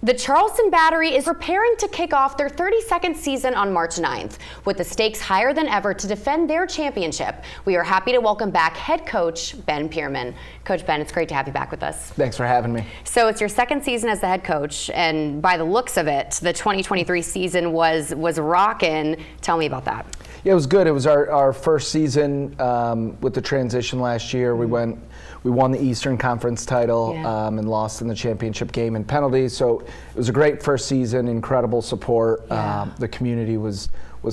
The Charleston Battery is preparing to kick off their 32nd season on March 9th, with the stakes higher than ever to defend their championship. We are happy to welcome back head coach Ben Pirmann. Coach Ben, it's great to have you back with us. Thanks for having me. So it's your second season as the head coach, and by the looks of it, the 2023 season was rocking. Tell me about that. Yeah, it was good. It was our first season with the transition last year. We won the Eastern Conference title and lost in the championship game in penalties. So it was a great first season, incredible support. The community was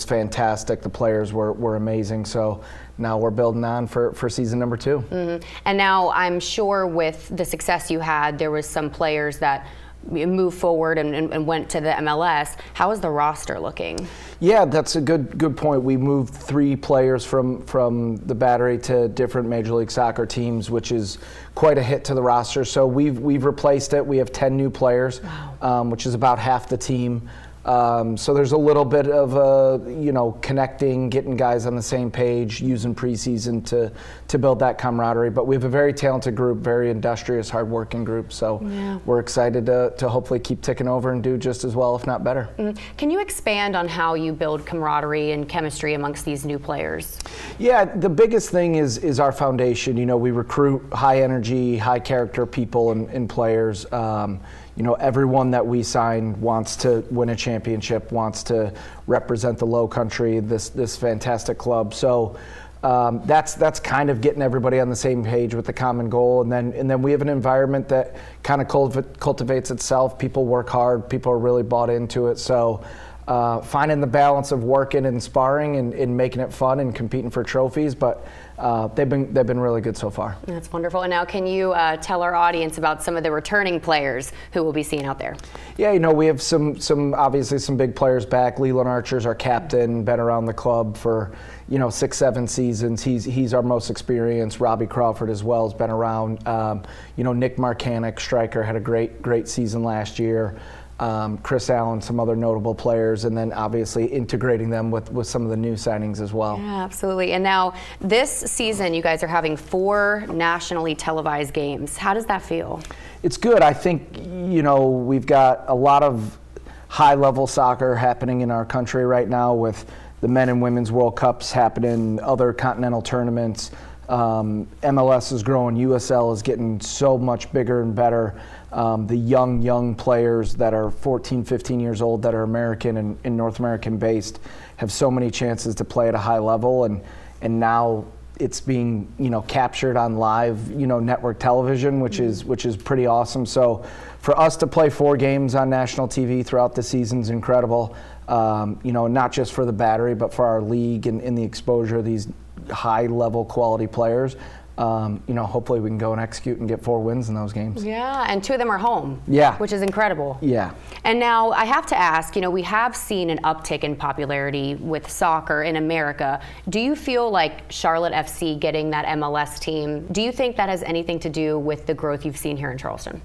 fantastic. The players were amazing. So now we're building on for season number 2. And now I'm sure with the success you had, there was some players that moved forward and went to the MLS. How is the roster looking? Yeah, that's a good point. We moved 3 players from the Battery to different Major League Soccer teams, which is quite a hit to the roster. So we've replaced it. We have 10 new players, which is about half the team. So there's a little bit of connecting, getting guys on the same page, using preseason to build that camaraderie. But we have a very talented group, very industrious, hardworking group. So we're excited to hopefully keep ticking over and do just as well, if not better. Can you expand on how you build camaraderie and chemistry amongst these new players? Yeah, the biggest thing is our foundation. We recruit high energy, high character people and players. Everyone that we sign wants to win a championship, wants to represent the Low Country, this fantastic club. So that's kind of getting everybody on the same page with the common goal. And then we have an environment that kind of cultivates itself. People work hard. People are really bought into it. So finding the balance of working and sparring and making it fun and competing for trophies, but they've been really good so far. That's wonderful. And now can you tell our audience about some of the returning players who we'll be seeing out there? Yeah, we have obviously some big players back. Leland Archer's our captain, been around the club for 6-7 seasons. He's our most experienced. Robbie Crawford as well has been around. Nick Marcanic, striker, had a great season last year. Chris Allen, some other notable players, and then obviously integrating them with some of the new signings as well. Yeah, absolutely. And now this season, you guys are having 4 nationally televised games. How does that feel? It's good. I think, we've got a lot of high-level soccer happening in our country right now with the men and women's World Cups happening, other continental tournaments. MLS is growing. USL is getting so much bigger and better. The young players that are 14, 15 years old that are American and North American based have so many chances to play at a high level, and now it's being captured on live network television, which is pretty awesome. So for us to play 4 games on national TV throughout the season is incredible. Not just for the Battery, but for our league and the exposure of these high level quality players. Hopefully we can go and execute and get 4 wins in those games. Yeah, and 2 of them are home. Yeah. Which is incredible. Yeah. And now I have to ask, we have seen an uptick in popularity with soccer in America. Do you feel like Charlotte FC getting that MLS team, do you think that has anything to do with the growth you've seen here in Charleston?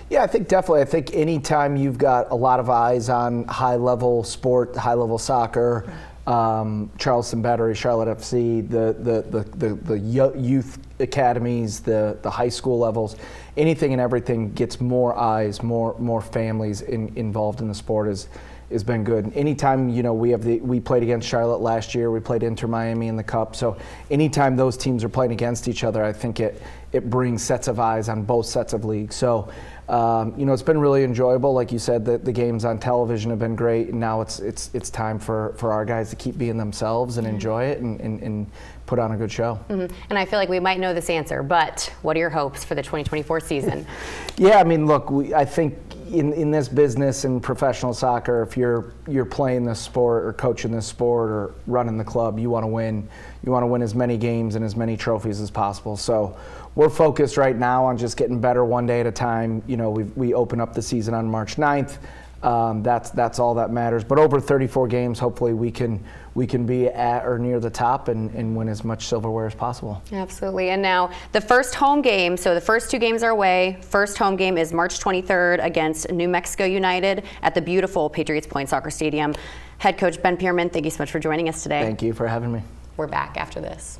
Yeah, I think definitely. I think anytime you've got a lot of eyes on high-level sport, high-level soccer, Charleston Battery, Charlotte FC, the youth academies, the high school levels, anything and everything gets more eyes, more families involved in the sport has been good. Anytime we played against Charlotte last year, we played Inter Miami in the Cup. So anytime those teams are playing against each other, I think it brings sets of eyes on both sets of leagues. So it's been really enjoyable. Like you said, the games on television have been great, and now it's time for our guys to keep being themselves and enjoy it and put on a good show. And I feel like we might know this answer, but what are your hopes for the 2024 season? Yeah, I mean, look, I think in this business and professional soccer, if you're playing this sport or coaching this sport or running the club, you want to win. You want to win as many games and as many trophies as possible. So we're focused right now on just getting better one day at a time. We open up the season on March 9th. That's all that matters. But over 34 games, hopefully we can be at or near the top and win as much silverware as possible. Absolutely. And now the first home game, so the first 2 games are away. First home game is March 23rd against New Mexico United at the beautiful Patriots Point Soccer Stadium. Head coach Ben Pirmann, thank you so much for joining us today. Thank you for having me. We're back after this.